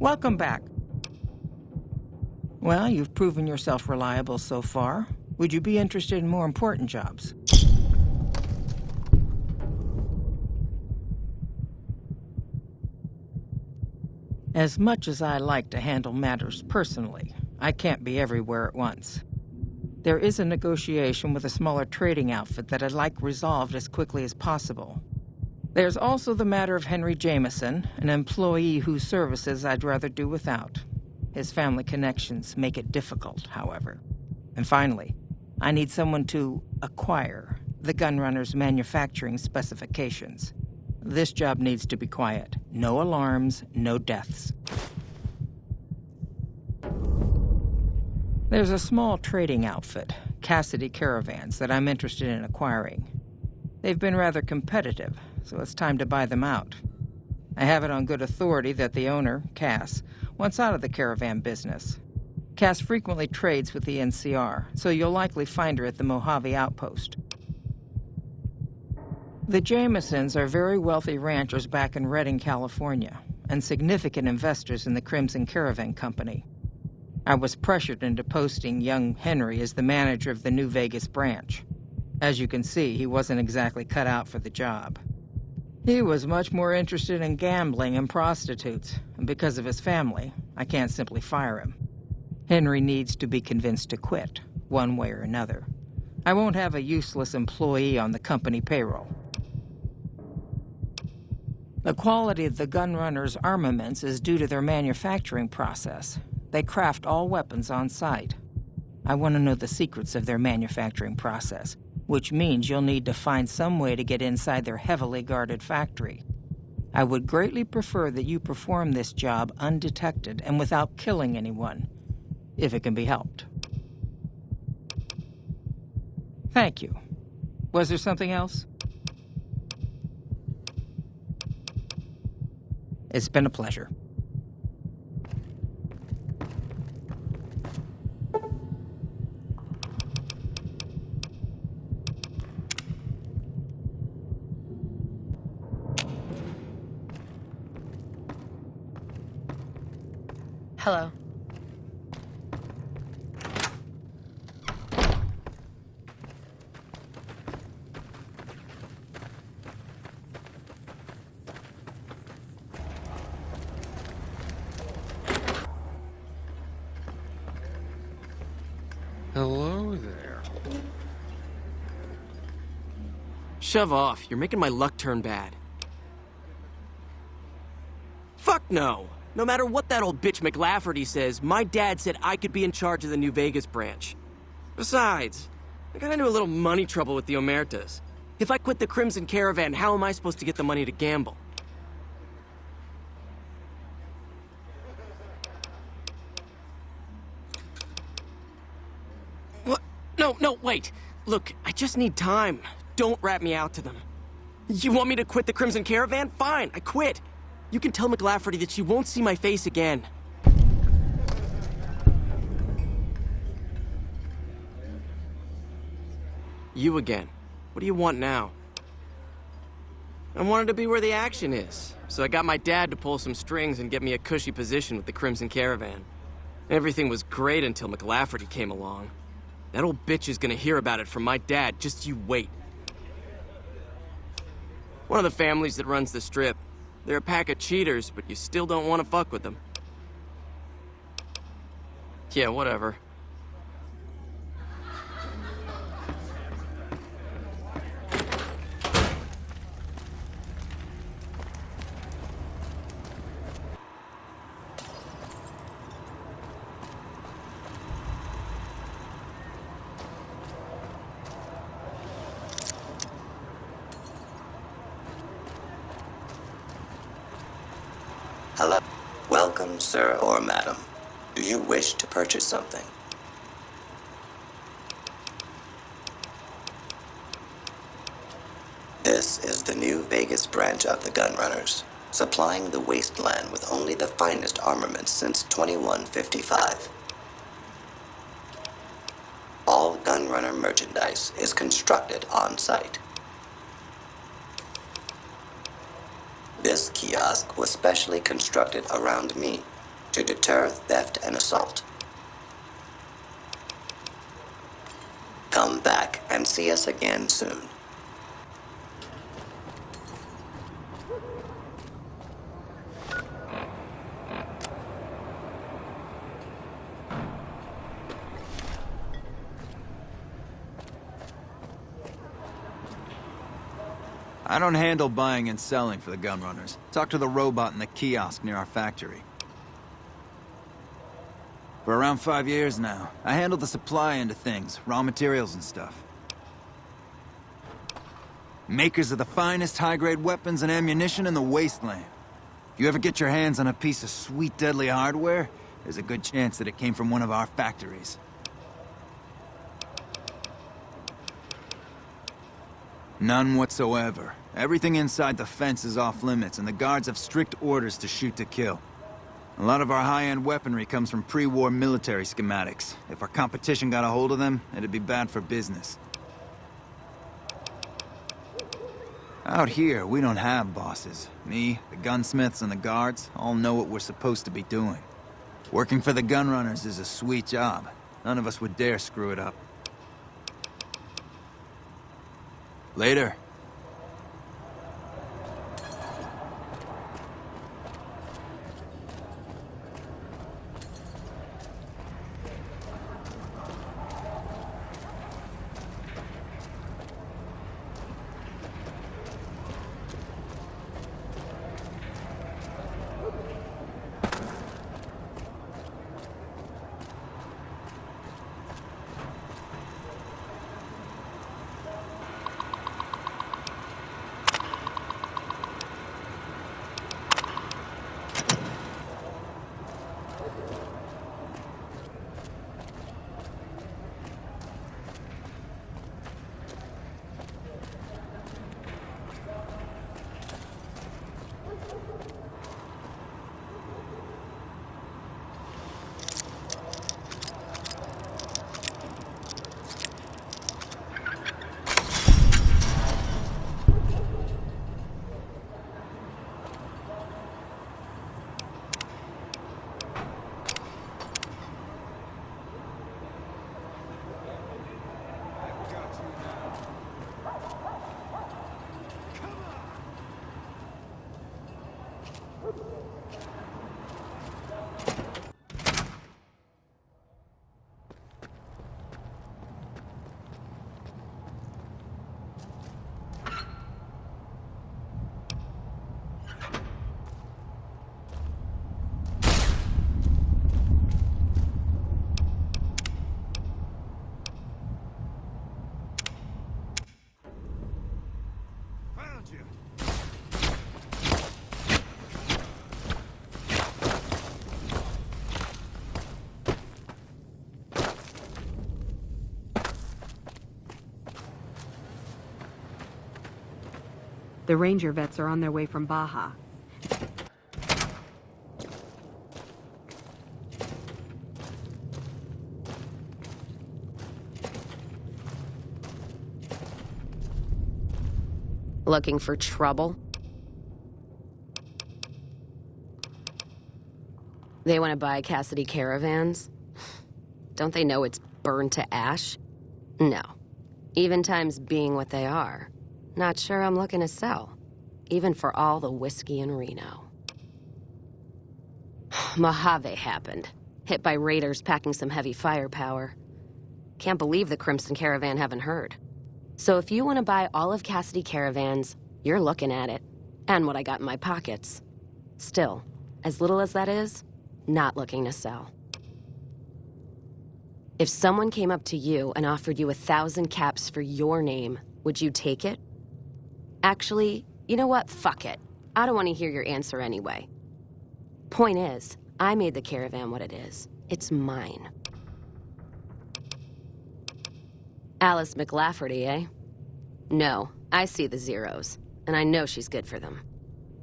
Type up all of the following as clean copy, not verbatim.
Welcome back. Well, you've proven yourself reliable so far. Would you be interested in more important jobs? As much as I like to handle matters personally, I can't be everywhere at once. There is a negotiation with a smaller trading outfit that I'd like resolved as quickly as possible. There's also the matter of Henry Jameson, an employee whose services I'd rather do without. His family connections make it difficult, however. And finally, I need someone to acquire the Gunrunner's manufacturing specifications. This job needs to be quiet. No alarms, no deaths. There's a small trading outfit, Crimson Caravans, that I'm interested in acquiring. They've been rather competitive, so it's time to buy them out. I have it on good authority that the owner, Cass, wants out of the caravan business. Cass frequently trades with the NCR, so you'll likely find her at the Mojave outpost. The Jamesons are very wealthy ranchers back in Redding, California, and significant investors in the Crimson Caravan Company. I was pressured into posting young Henry as the manager of the New Vegas branch. As you can see, he wasn't exactly cut out for the job. He was much more interested in gambling and prostitutes, and because of his family, I can't simply fire him. Henry needs to be convinced to quit, one way or another. I won't have a useless employee on the company payroll. The quality of the Gunrunner's armaments is due to their manufacturing process. They craft all weapons on site. I want to know the secrets of their manufacturing process, which means you'll need to find some way to get inside their heavily guarded factory. I would greatly prefer that you perform this job undetected and without killing anyone, if it can be helped. Thank you. Was there something else? It's been a pleasure. Hello. Hello there. Shove off. You're making my luck turn bad. Fuck no! No matter what that old bitch McLafferty says, my dad said I could be in charge of the New Vegas branch. Besides, I got into a little money trouble with the Omertas. If I quit the Crimson Caravan, how am I supposed to get the money to gamble? What? No, wait. Look, I just need time. Don't rat me out to them. You want me to quit the Crimson Caravan? Fine, I quit. You can tell McLafferty that she won't see my face again. You again. What do you want now? I wanted to be where the action is, so I got my dad to pull some strings and get me a cushy position with the Crimson Caravan. Everything was great until McLafferty came along. That old bitch is gonna hear about it from my dad, just you wait. One of the families that runs the strip. They're a pack of cheaters, but you still don't want to fuck with them. Yeah, whatever. Hello. Welcome, sir or madam. Do you wish to purchase something? This is the New Vegas branch of the Gunrunners, supplying the wasteland with only the finest armaments since 2155. All Gunrunner merchandise is constructed on site. This kiosk was specially constructed around me, to deter theft and assault. Come back and see us again soon. I don't handle buying and selling for the gun runners. Talk to the robot in the kiosk near our factory. For around 5 years now, I handle the supply end of things, raw materials and stuff. Makers of the finest high-grade weapons and ammunition in the wasteland. If you ever get your hands on a piece of sweet, deadly hardware, there's a good chance that it came from one of our factories. None whatsoever. Everything inside the fence is off limits, and the guards have strict orders to shoot to kill. A lot of our high-end weaponry comes from pre-war military schematics. If our competition got a hold of them, it'd be bad for business. Out here, we don't have bosses. Me, the gunsmiths, and the guards all know what we're supposed to be doing. Working for the gun runners is a sweet job. None of us would dare screw it up. Later. The Ranger vets are on their way from Baja. Looking for trouble? They want to buy Cassidy Caravans? Don't they know it's burned to ash? No. Even times being what they are. Not sure I'm looking to sell. Even for all the whiskey in Reno. Mojave happened. Hit by raiders packing some heavy firepower. Can't believe the Crimson Caravan haven't heard. So if you want to buy all of Cassidy Caravans, you're looking at it. And what I got in my pockets. Still, as little as that is, not looking to sell. If someone came up to you and offered you 1,000 caps for your name, would you take it? Actually, you know what? Fuck it. I don't want to hear your answer anyway. Point is, I made the caravan what it is. It's mine. Alice McLafferty, eh? No, I see the zeros, and I know she's good for them.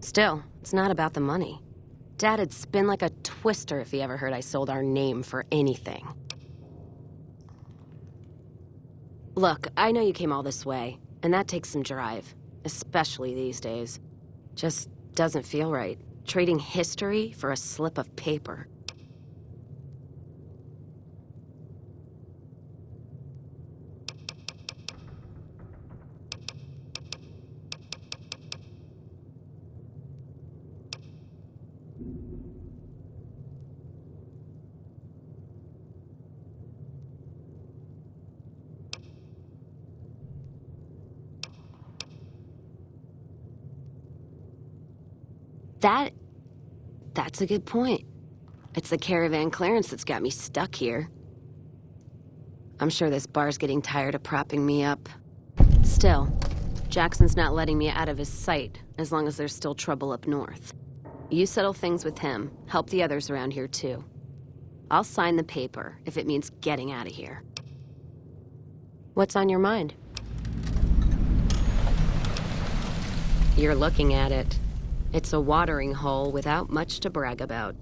Still, it's not about the money. Dad'd spin like a twister if he ever heard I sold our name for anything. Look, I know you came all this way, and that takes some drive. Especially these days. Just doesn't feel right. Trading history for a slip of paper. That's a good point. It's the caravan clearance that's got me stuck here. I'm sure this bar's getting tired of propping me up. Still, Jackson's not letting me out of his sight as long as there's still trouble up north. You settle things with him, help the others around here too. I'll sign the paper if it means getting out of here. What's on your mind? You're looking at it. It's a watering hole without much to brag about.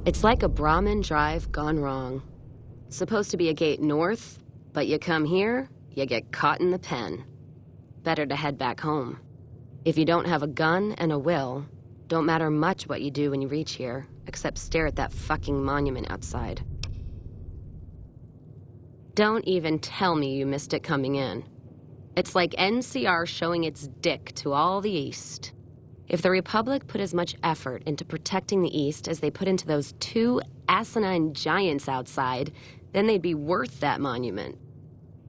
It's like a Brahmin drive gone wrong. Supposed to be a gate north, but you come here, you get caught in the pen. Better to head back home. If you don't have a gun and a will, don't matter much what you do when you reach here, except stare at that fucking monument outside. Don't even tell me you missed it coming in. It's like NCR showing its dick to all the East. If the Republic put as much effort into protecting the East as they put into those two asinine giants outside, then they'd be worth that monument.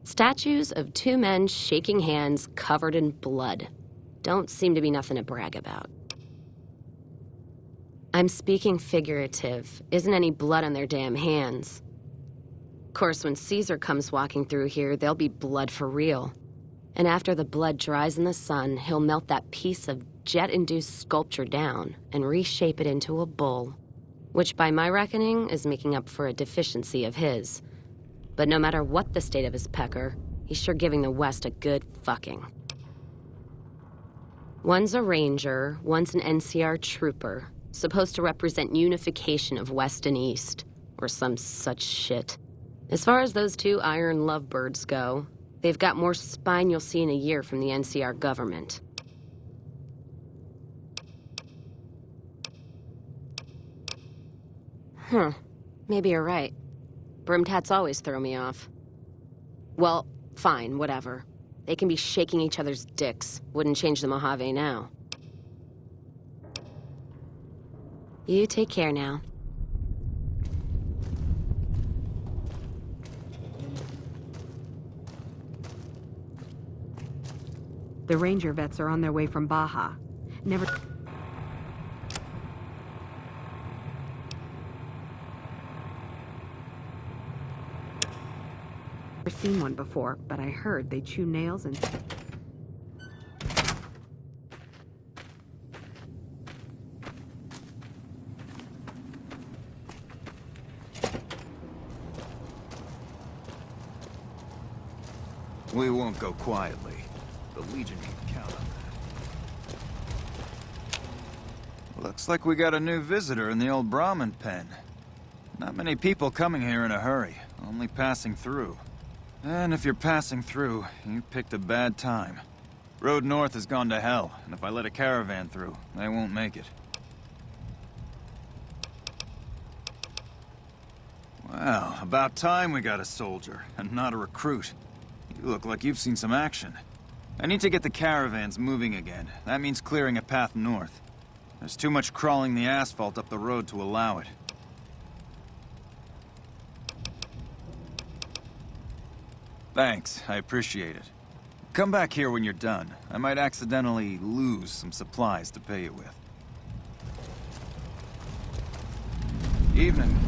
Statues of two men shaking hands covered in blood. Don't seem to be nothing to brag about. I'm speaking figurative. Isn't any blood on their damn hands. Of course, when Caesar comes walking through here, there'll be blood for real. And after the blood dries in the sun, he'll melt that piece of jet-induced sculpture down and reshape it into a bull, which by my reckoning is making up for a deficiency of his. But no matter what the state of his pecker, he's sure giving the West a good fucking. One's a ranger, one's an NCR trooper, supposed to represent unification of West and East, or some such shit. As far as those two iron lovebirds go, they've got more spine you'll see in a year from the NCR government. Maybe you're right. Brimtats always throw me off. Well, fine, whatever. They can be shaking each other's dicks. Wouldn't change the Mojave now. You take care now. The ranger vets are on their way from Baja. Never seen one before, but I heard they chew nails and... We won't go quietly. The Legion can count on that. Looks like we got a new visitor in the old Brahmin pen. Not many people coming here in a hurry, only passing through. And if you're passing through, you picked a bad time. Road north has gone to hell, and if I let a caravan through, they won't make it. Well, about time we got a soldier, and not a recruit. You look like you've seen some action. I need to get the caravans moving again. That means clearing a path north. There's too much crawling the asphalt up the road to allow it. Thanks, I appreciate it. Come back here when you're done. I might accidentally lose some supplies to pay you with. Evening.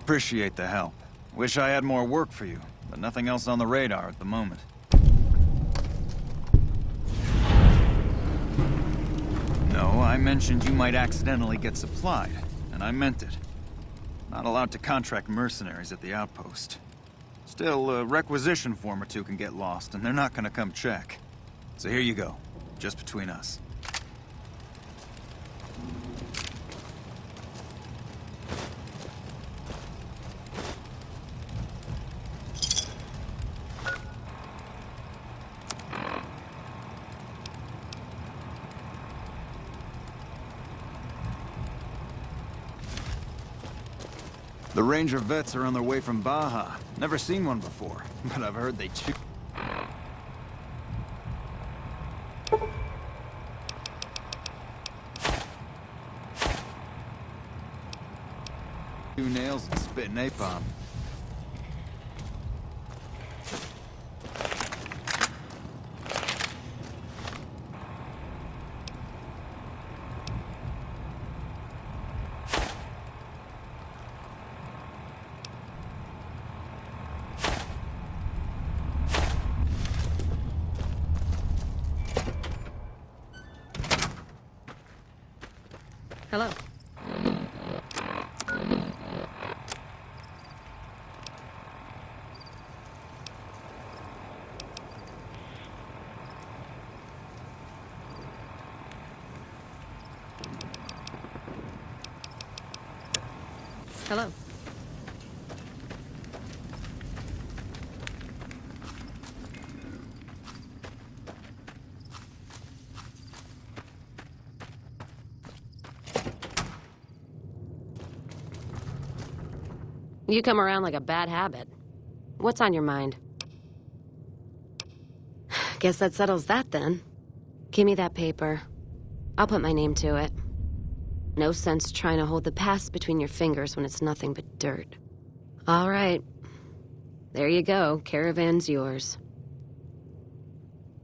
Appreciate the help. Wish I had more work for you, but nothing else on the radar at the moment. No, I mentioned you might accidentally get supplied, and I meant it. Not allowed to contract mercenaries at the outpost. Still, a requisition form or two can get lost, and they're not gonna come check. So here you go, just between us. The Ranger vets are on their way from Baja. Never seen one before, but I've heard they chew nails and spit napalm. Hello. Hello. You come around like a bad habit. What's on your mind? Guess that settles that then. Give me that paper. I'll put my name to it. No sense trying to hold the past between your fingers when it's nothing but dirt. All right. There you go. Caravan's yours.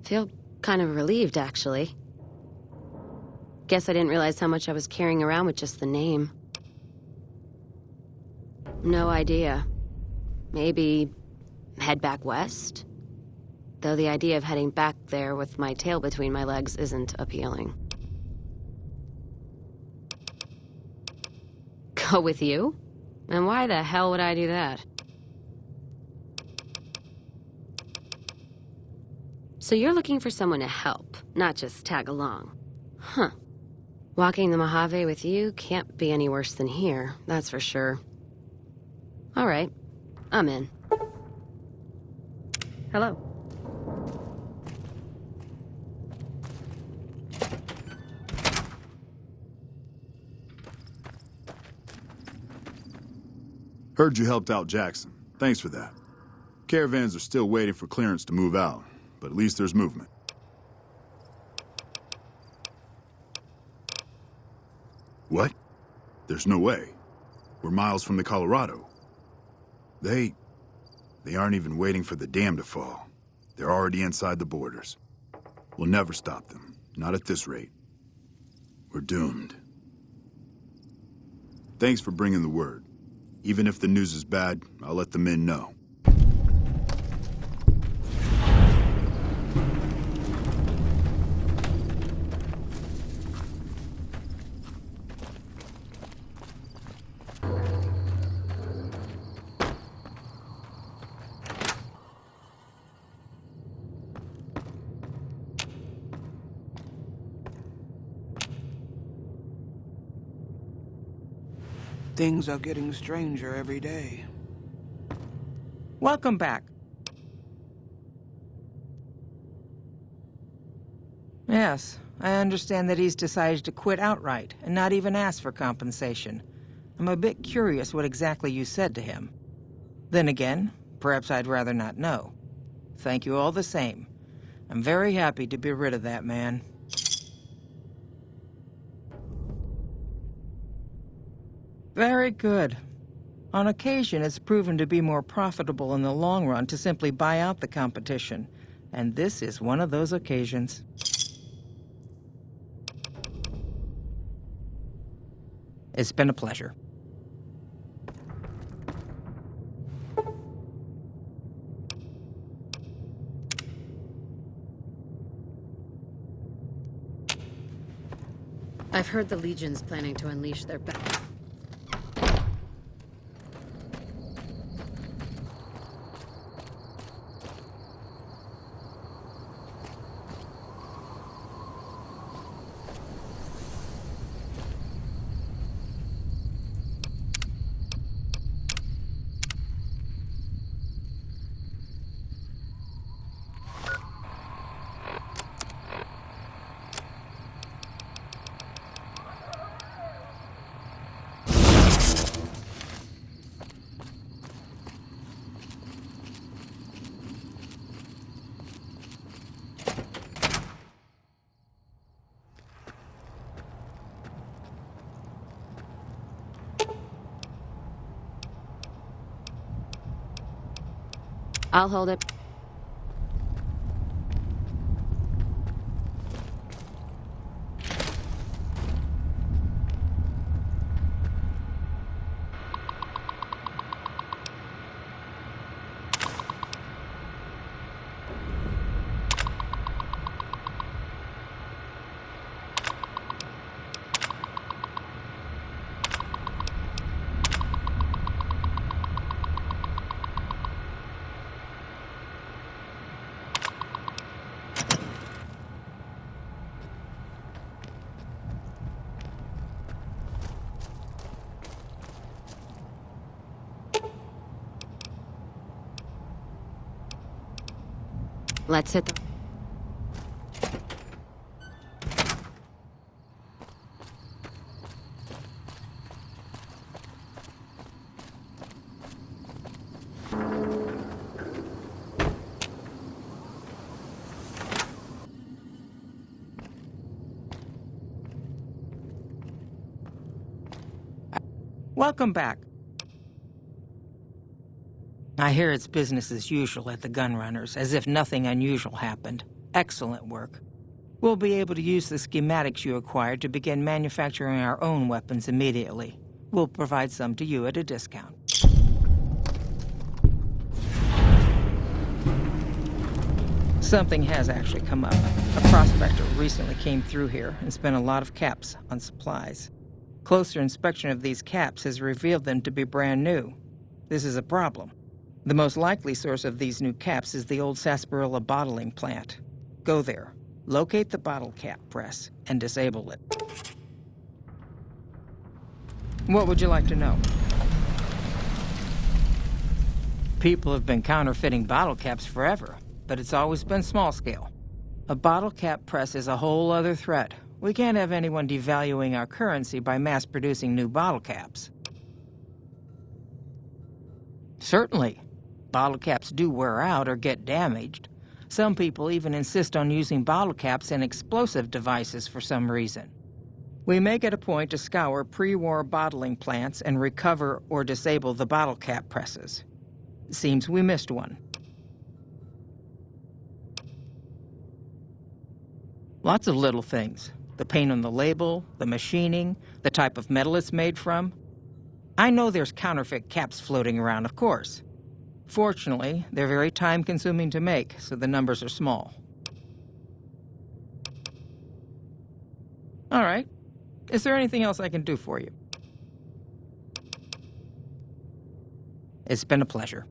Feel kind of relieved, actually. Guess I didn't realize how much I was carrying around with just the name. No idea. Maybe head back west? Though the idea of heading back there with my tail between my legs isn't appealing. Go with you? And why the hell would I do that? So you're looking for someone to help, not just tag along. Huh. Walking the Mojave with you can't be any worse than here, that's for sure. All right, I'm in. Hello. Heard you helped out Jackson. Thanks for that. Caravans are still waiting for clearance to move out, but at least there's movement. What? There's no way. We're miles from the Colorado. They aren't even waiting for the dam to fall. They're already inside the borders. We'll never stop them. Not at this rate. We're doomed. Thanks for bringing the word. Even if the news is bad, I'll let the men know. Things are getting stranger every day. Welcome back. Yes, I understand that he's decided to quit outright and not even ask for compensation. I'm a bit curious what exactly you said to him. Then again, perhaps I'd rather not know. Thank you all the same. I'm very happy to be rid of that man. Very good. On occasion, it's proven to be more profitable in the long run to simply buy out the competition, and this is one of those occasions. It's been a pleasure. I've heard the Legion's planning to unleash their I'll hold it. Let's hit the... Welcome back. I hear it's business as usual at the Gunrunners, as if nothing unusual happened. Excellent work. We'll be able to use the schematics you acquired to begin manufacturing our own weapons immediately. We'll provide some to you at a discount. Something has actually come up. A prospector recently came through here and spent a lot of caps on supplies. Closer inspection of these caps has revealed them to be brand new. This is a problem. The most likely source of these new caps is the old sarsaparilla bottling plant. Go there, locate the bottle cap press, and disable it. What would you like to know? People have been counterfeiting bottle caps forever, but it's always been small scale. A bottle cap press is a whole other threat. We can't have anyone devaluing our currency by mass-producing new bottle caps. Certainly. Bottle caps do wear out or get damaged. Some people even insist on using bottle caps in explosive devices for some reason. We make it a point to scour pre-war bottling plants and recover or disable the bottle cap presses. Seems we missed one. Lots of little things. The paint on the label, the machining, the type of metal it's made from. I know there's counterfeit caps floating around, of course. Fortunately, they're very time-consuming to make, so the numbers are small. All right. Is there anything else I can do for you? It's been a pleasure.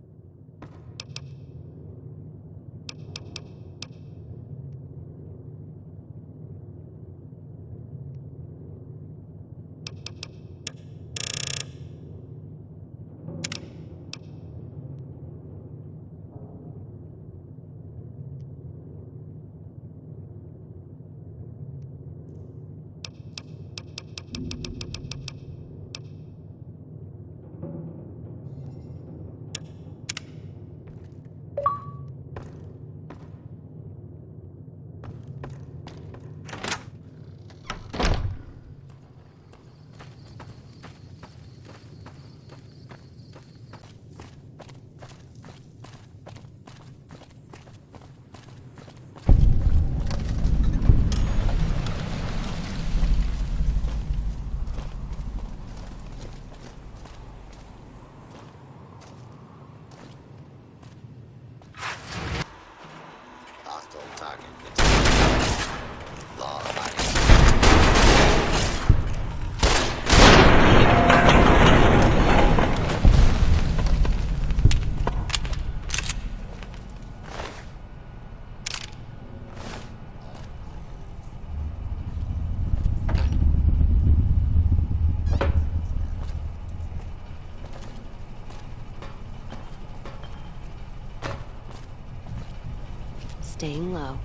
staying low.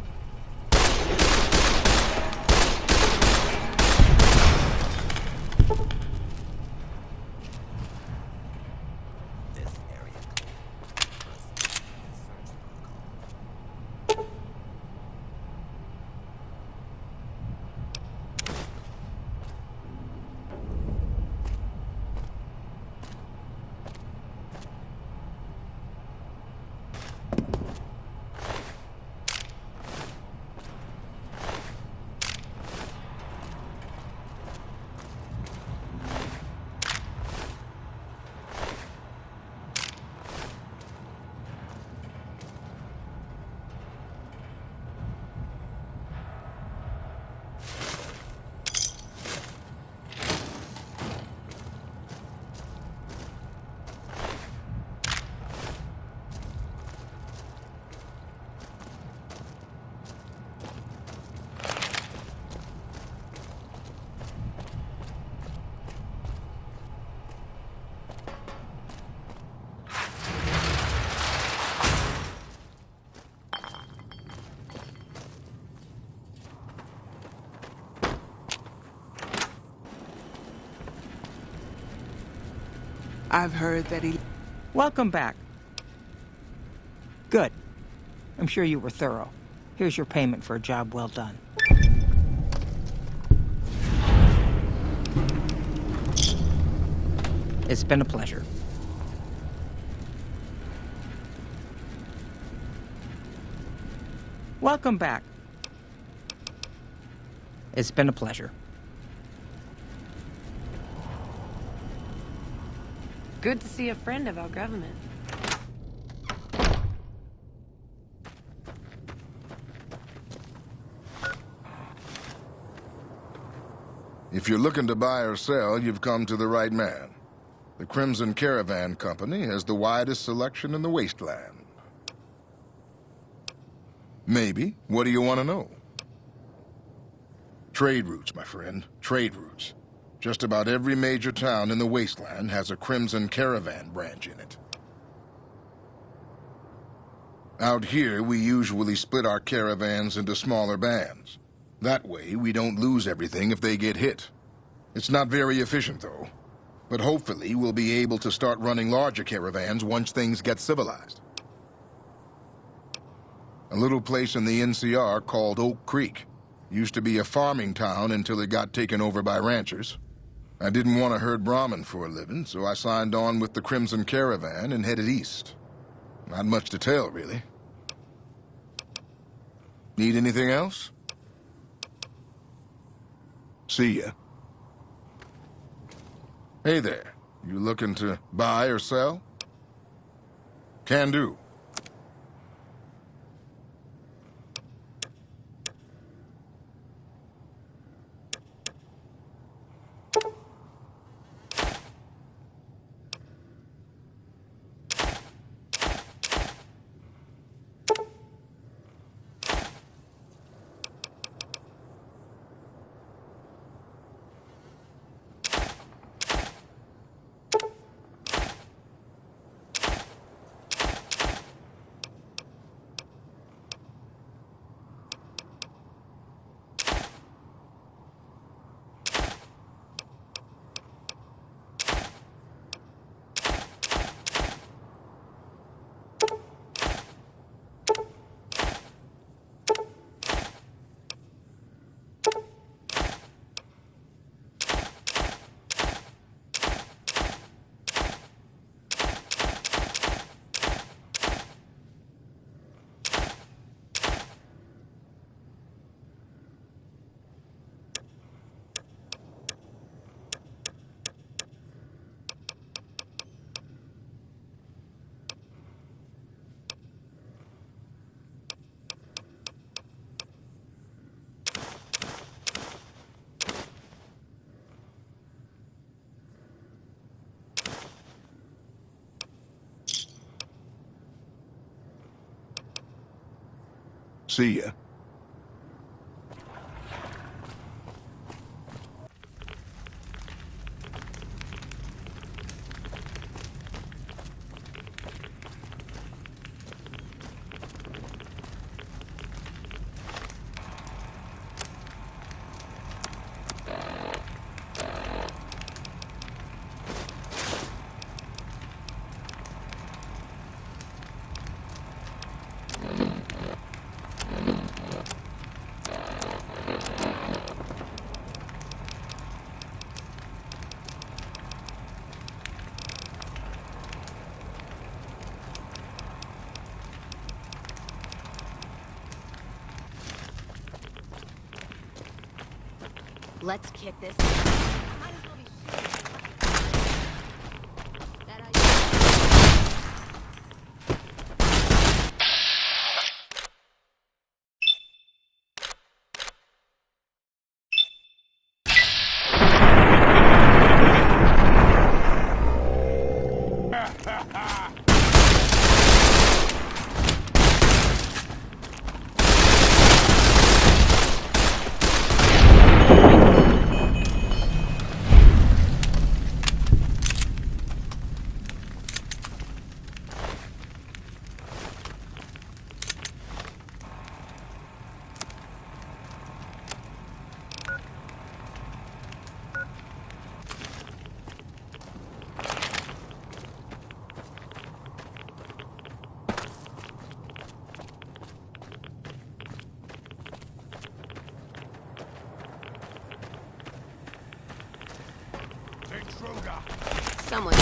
I've heard that he... Welcome back. Good. I'm sure you were thorough. Here's your payment for a job well done. It's been a pleasure. Welcome back. It's been a pleasure. Good to see a friend of our government. If you're looking to buy or sell, you've come to the right man. The Crimson Caravan Company has the widest selection in the wasteland. Maybe. What do you want to know? Trade routes, my friend. Trade routes. Just about every major town in the wasteland has a Crimson Caravan branch in it. Out here, we usually split our caravans into smaller bands. That way, we don't lose everything if they get hit. It's not very efficient, though. But hopefully, we'll be able to start running larger caravans once things get civilized. A little place in the NCR called Oak Creek. Used to be a farming town until it got taken over by ranchers. I didn't want to herd Brahmin for a living, so I signed on with the Crimson Caravan and headed east. Not much to tell, really. Need anything else? See ya. Hey there. You looking to buy or sell? Can do. See ya. Let's kick this. Someone.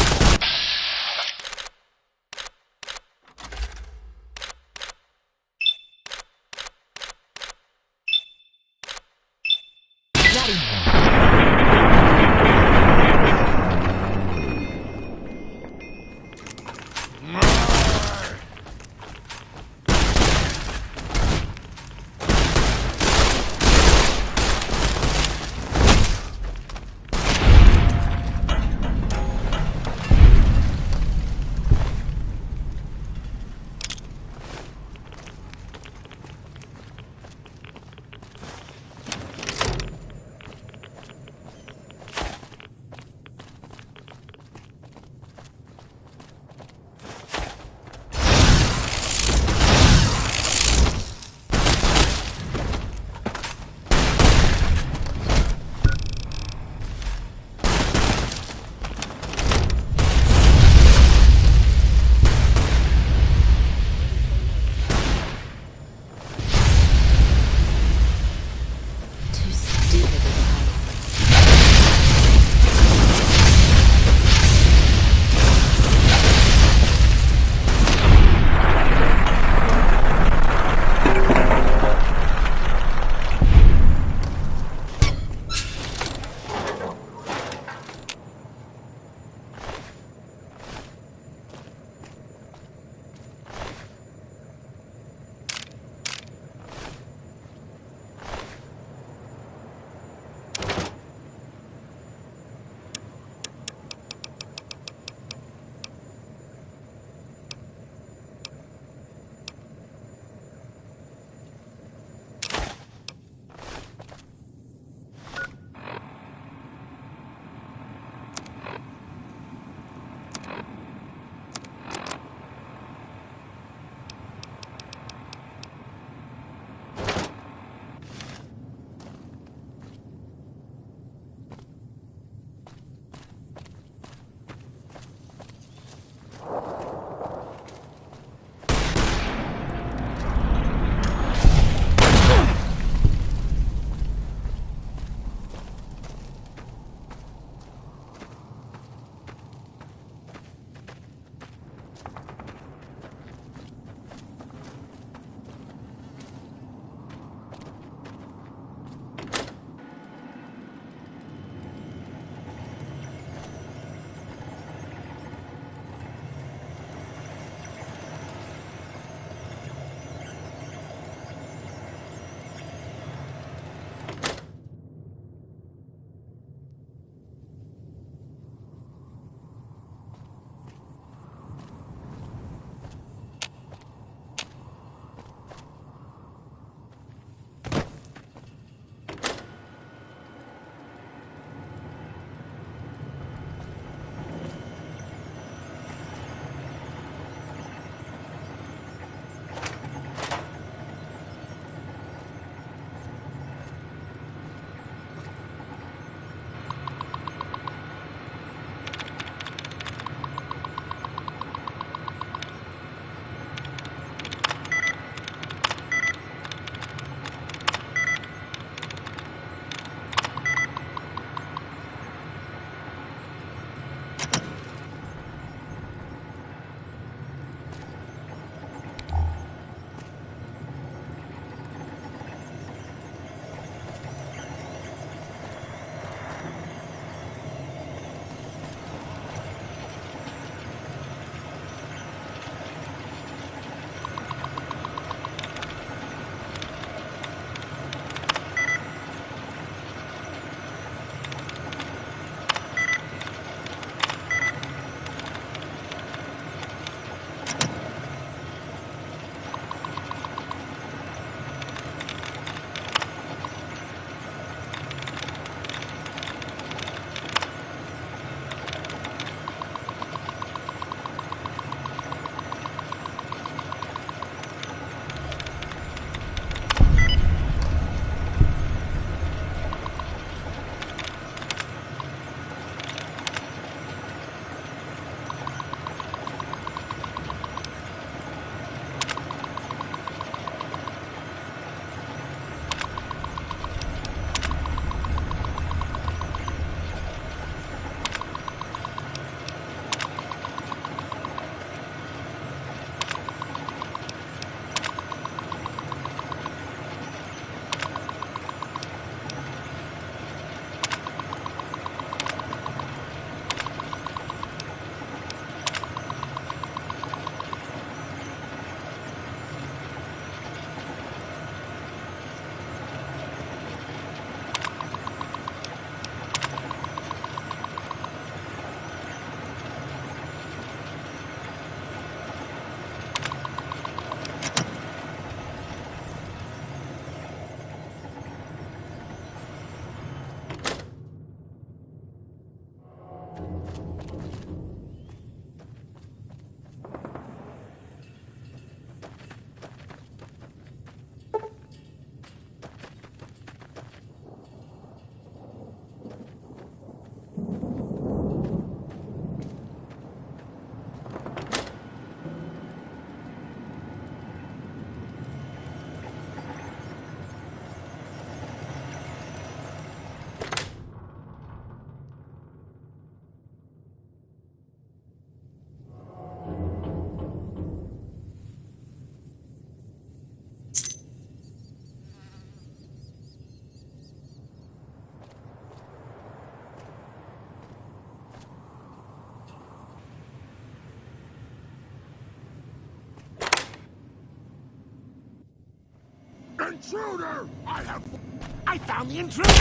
Intruder! I found the intruder!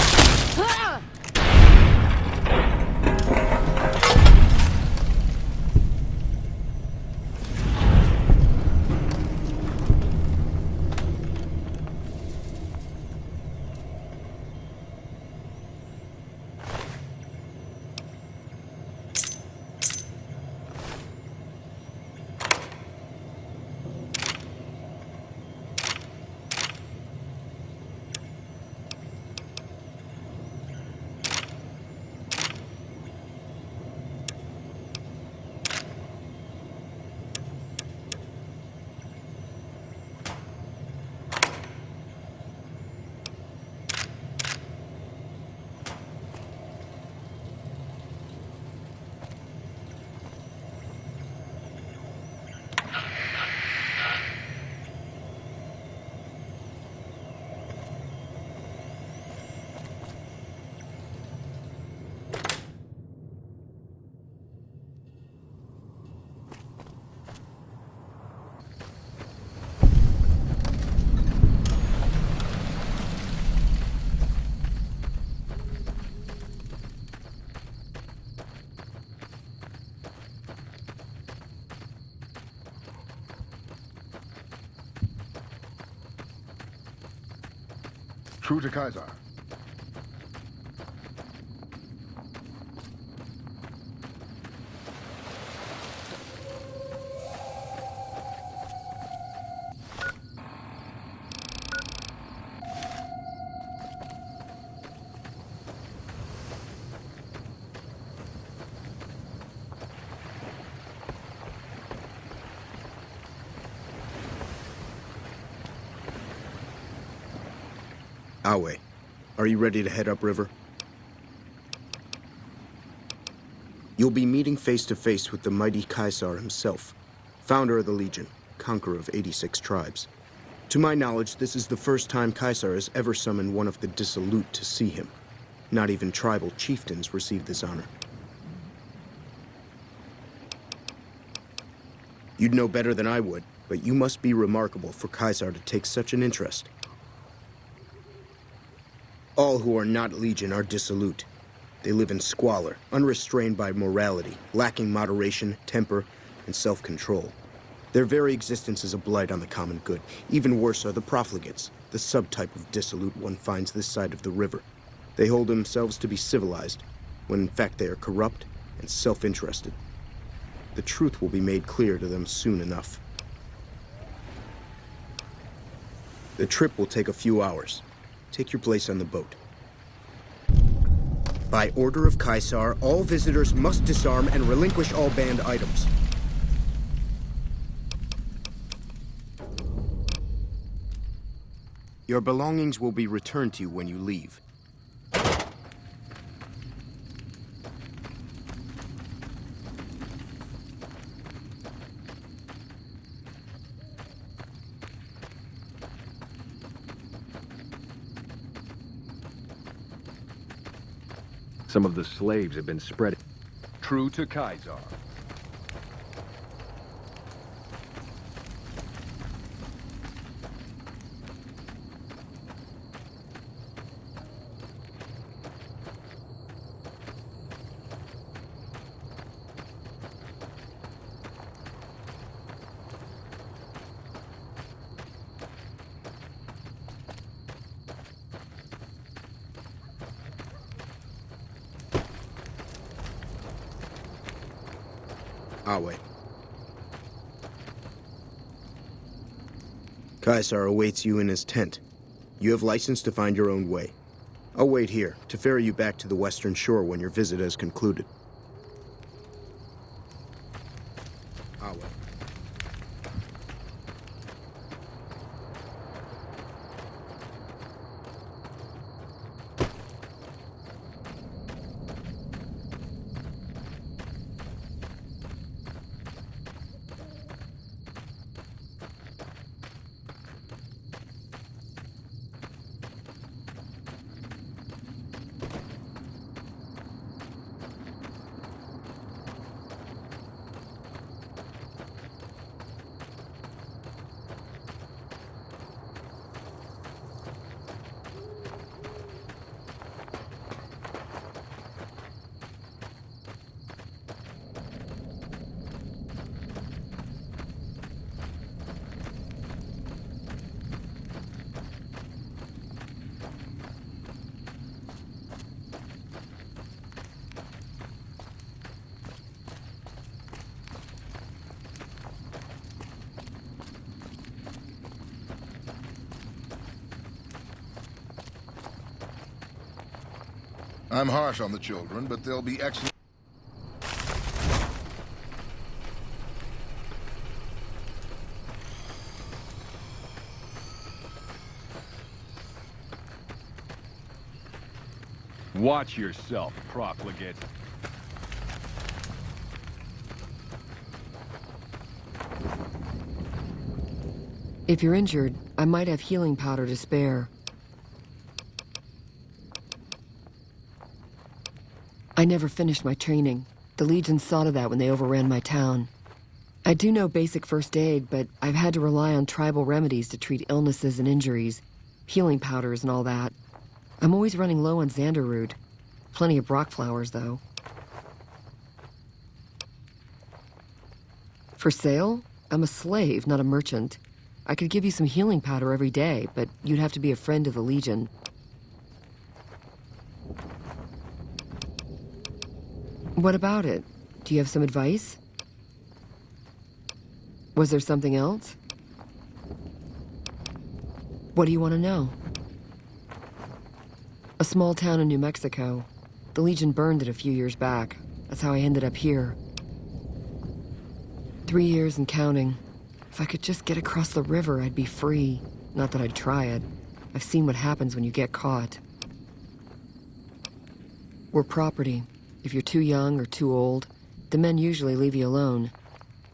True to Kaiser. Awe, are you ready to head upriver? You'll be meeting face-to-face with the mighty Caesar himself, founder of the Legion, conqueror of 86 tribes. To my knowledge, this is the first time Caesar has ever summoned one of the dissolute to see him. Not even tribal chieftains receive this honor. You'd know better than I would, but you must be remarkable for Caesar to take such an interest. All who are not Legion are dissolute. They live in squalor, unrestrained by morality, lacking moderation, temper, and self-control. Their very existence is a blight on the common good. Even worse are the profligates, the subtype of dissolute one finds this side of the river. They hold themselves to be civilized, when in fact they are corrupt and self-interested. The truth will be made clear to them soon enough. The trip will take a few hours. Take your place on the boat. By order of Caesar, all visitors must disarm and relinquish all banned items. Your belongings will be returned to you when you leave. Some of the slaves have been spreading. True to Caesar. Awe. Caesar awaits you in his tent. You have license to find your own way. I'll wait here to ferry you back to the western shore when your visit has concluded. Awe. I'm harsh on the children, but they'll be excellent. Watch yourself, profligate. If you're injured, I might have healing powder to spare. I never finished my training. The Legion saw to that when they overran my town. I do know basic first aid, but I've had to rely on tribal remedies to treat illnesses and injuries, healing powders and all that. I'm always running low on Xander root. Plenty of Brock flowers, though. For sale? I'm a slave, not a merchant. I could give you some healing powder every day, but you'd have to be a friend of the Legion. What about it? Do you have some advice? Was there something else? What do you want to know? A small town in New Mexico. The Legion burned it a few years back. That's how I ended up here. 3 years and counting. If I could just get across the river, I'd be free. Not that I'd try it. I've seen what happens when you get caught. We're property. If you're too young or too old, the men usually leave you alone.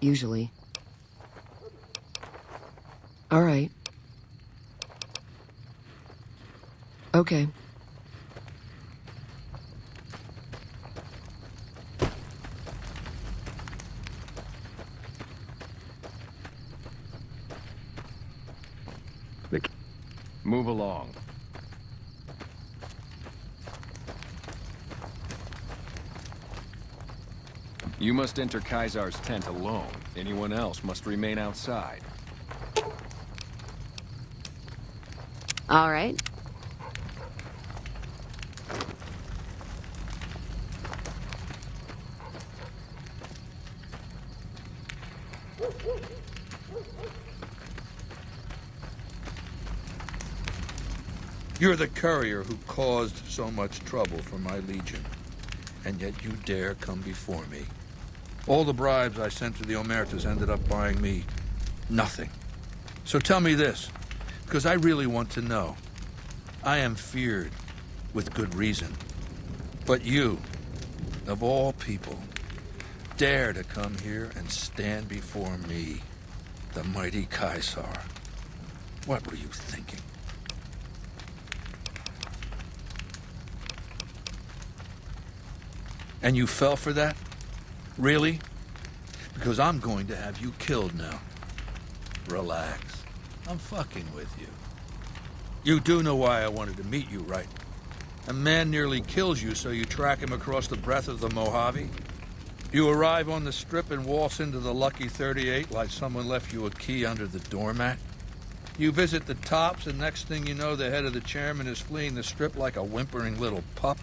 Usually. All right. Okay. Move along. You must enter Kaisar's tent alone. Anyone else must remain outside. All right. You're the courier who caused so much trouble for my Legion, and yet you dare come before me. All the bribes I sent to the Omertas ended up buying me nothing. So tell me this, because I really want to know. I am feared, with good reason. But you, of all people, dare to come here and stand before me, the mighty Caesar. What were you thinking? And you fell for that? Really? Because I'm going to have you killed now. Relax. I'm fucking with you. You do know why I wanted to meet you, right? A man nearly kills you, so you track him across the breadth of the Mojave. You arrive on the strip and waltz into the Lucky 38 like someone left you a key under the doormat. You visit the tops, and next thing you know, the head of the chairman is fleeing the strip like a whimpering little pup.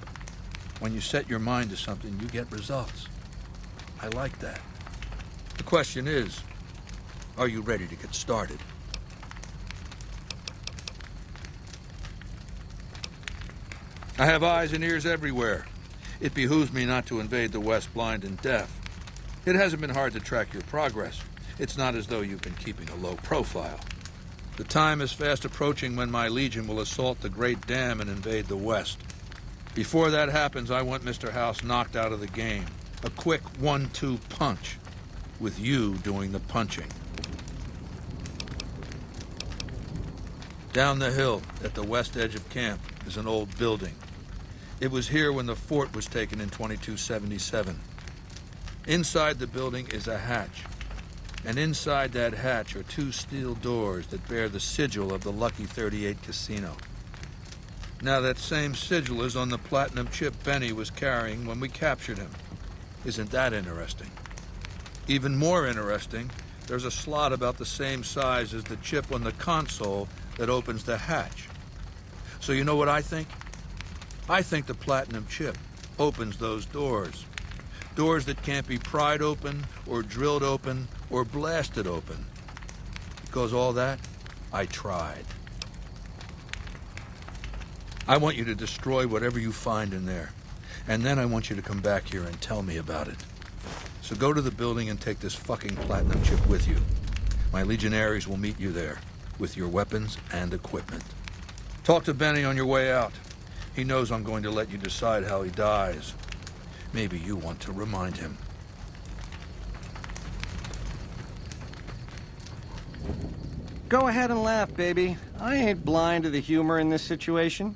When you set your mind to something, you get results. I like that. The question is, are you ready to get started? I have eyes and ears everywhere. It behooves me not to invade the West blind and deaf. It hasn't been hard to track your progress. It's not as though you've been keeping a low profile. The time is fast approaching when my Legion will assault the Great Dam and invade the West. Before that happens, I want Mr. House knocked out of the game. A quick 1-2 punch, with you doing the punching. Down the hill, at the west edge of camp, is an old building. It was here when the fort was taken in 2277. Inside the building is a hatch, and inside that hatch are 2 steel doors that bear the sigil of the Lucky 38 casino. Now that same sigil is on the platinum chip Benny was carrying when we captured him. Isn't that interesting? Even more interesting, there's a slot about the same size as the chip on the console that opens the hatch. So you know what I think? I think the platinum chip opens those doors. Doors that can't be pried open, or drilled open, or blasted open. Because all that, I tried. I want you to destroy whatever you find in there. And then I want you to come back here and tell me about it. So go to the building and take this fucking platinum chip with you. My legionaries will meet you there, with your weapons and equipment. Talk to Benny on your way out. He knows I'm going to let you decide how he dies. Maybe you want to remind him. Go ahead and laugh, baby. I ain't blind to the humor in this situation.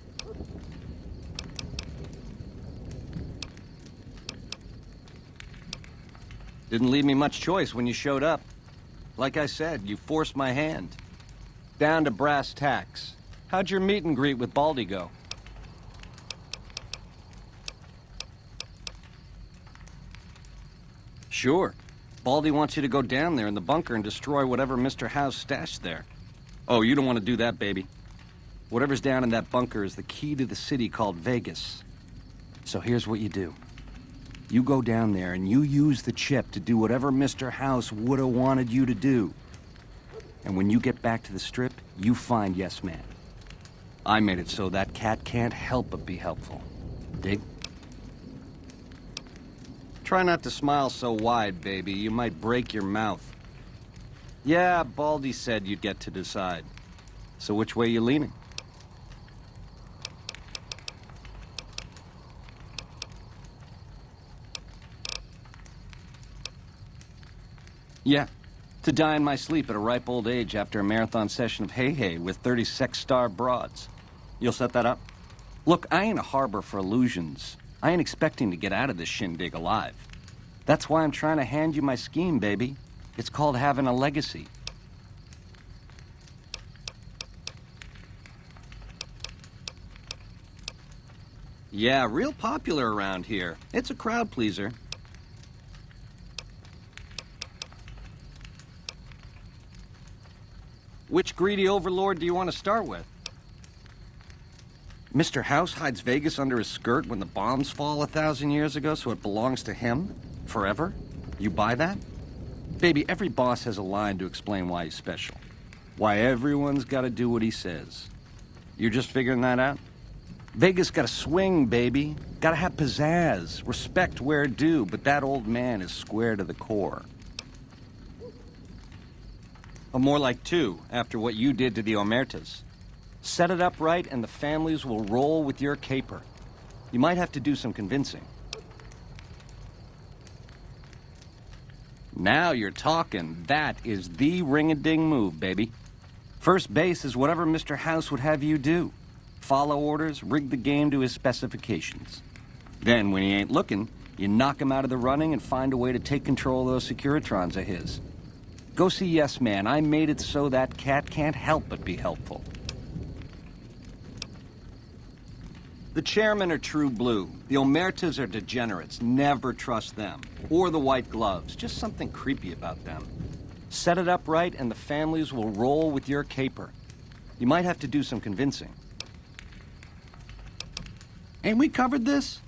Didn't leave me much choice when you showed up. Like I said, you forced my hand. Down to brass tacks. How'd your meet and greet with Baldy go? Sure. Baldy wants you to go down there in the bunker and destroy whatever Mr. House stashed there. Oh, you don't want to do that, baby. Whatever's down in that bunker is the key to the city called Vegas. So here's what you do. You go down there and you use the chip to do whatever Mr. House would have wanted you to do. And when you get back to the Strip, you find Yes Man. I made it so that cat can't help but be helpful. Dig? Try not to smile so wide, baby. You might break your mouth. Yeah, Baldy said you'd get to decide. So which way you leaning? Yeah, to die in my sleep at a ripe old age after a marathon session of hey-hey with 30 sex-starved broads. You'll set that up? Look, I ain't a harbor for illusions. I ain't expecting to get out of this shindig alive. That's why I'm trying to hand you my scheme, baby. It's called having a legacy. Yeah, real popular around here. It's a crowd pleaser. Which greedy overlord do you want to start with? Mr. House hides Vegas under his skirt when the bombs fall 1,000 years ago, so it belongs to him? Forever? You buy that? Baby, every boss has a line to explain why he's special. Why everyone's got to do what he says. You're just figuring that out? Vegas got to swing, baby. Got to have pizzazz. Respect where due, but that old man is square to the core. Or more like two, after what you did to the Omertas. Set it up right, and the families will roll with your caper. You might have to do some convincing. Now you're talking. That is the ring-a-ding move, baby. First base is whatever Mr. House would have you do. Follow orders, rig the game to his specifications. Then, when he ain't looking, you knock him out of the running and find a way to take control of those Securitrons of his. Go see Yes Man. I made it so that cat can't help but be helpful. The chairmen are true blue. The Omertas are degenerates. Never trust them. Or the White Gloves. Just something creepy about them. Set it up right, and the families will roll with your caper. You might have to do some convincing. Ain't we covered this?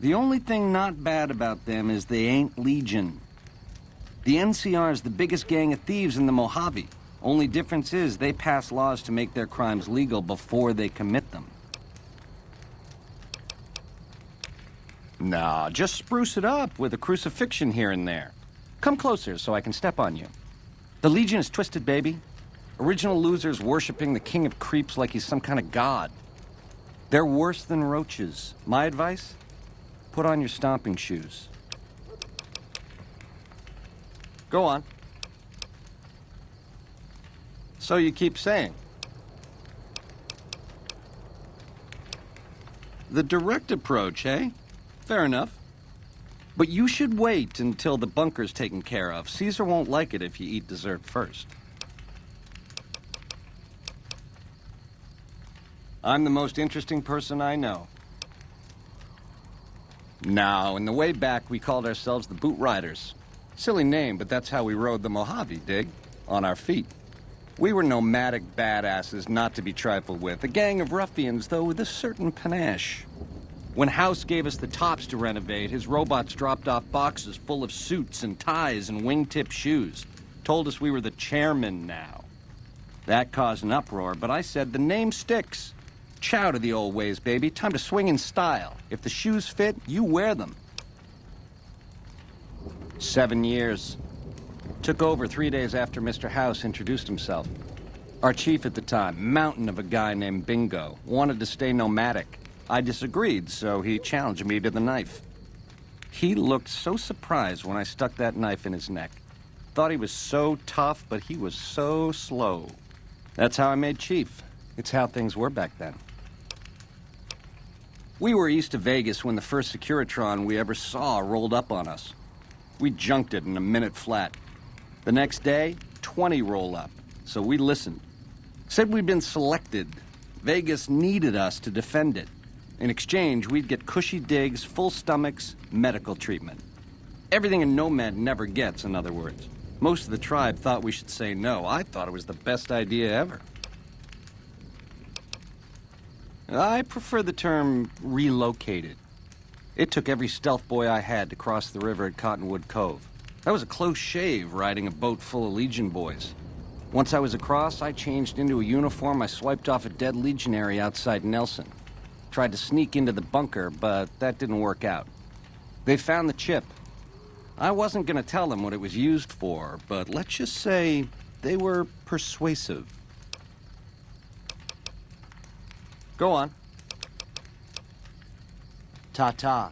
The only thing not bad about them is they ain't Legion. The NCR is the biggest gang of thieves in the Mojave. Only difference is they pass laws to make their crimes legal before they commit them. Nah, just spruce it up with a crucifixion here and there. Come closer so I can step on you. The Legion is twisted, baby. Original losers worshipping the king of creeps like he's some kind of god. They're worse than roaches. My advice? Put on your stomping shoes. Go on. So you keep saying. The direct approach, eh? Fair enough. But you should wait until the bunker's taken care of. Caesar won't like it if you eat dessert first. I'm the most interesting person I know. Now, in the way back, we called ourselves the Boot Riders. Silly name, but that's how we rode the Mojave, dig? On our feet. We were nomadic badasses not to be trifled with. A gang of ruffians, though, with a certain panache. When House gave us the tops to renovate, his robots dropped off boxes full of suits and ties and wingtip shoes. Told us we were the chairmen now. That caused an uproar, but I said the name sticks. Chow to the old ways, baby. Time to swing in style. If the shoes fit, you wear them. 7 years. Took over 3 days after Mr. House introduced himself. Our chief at the time, mountain of a guy named Bingo, wanted to stay nomadic. I disagreed, so he challenged me to the knife. He looked so surprised when I stuck that knife in his neck. Thought he was so tough, but he was so slow. That's how I made chief. It's how things were back then. We were east of Vegas when the first Securitron we ever saw rolled up on us. We junked it in a minute flat. The next day, 20 roll up, so we listened. Said we'd been selected. Vegas needed us to defend it. In exchange, we'd get cushy digs, full stomachs, medical treatment. Everything a nomad never gets, in other words. Most of the tribe thought we should say no. I thought it was the best idea ever. I prefer the term relocated. It took every stealth boy I had to cross the river at Cottonwood Cove. That was a close shave riding a boat full of Legion boys. Once I was across, I changed into a uniform I swiped off a dead legionary outside Nelson. Tried to sneak into the bunker, but that didn't work out. They found the chip. I wasn't gonna tell them what it was used for, but let's just say they were persuasive. Go on. Ta-ta.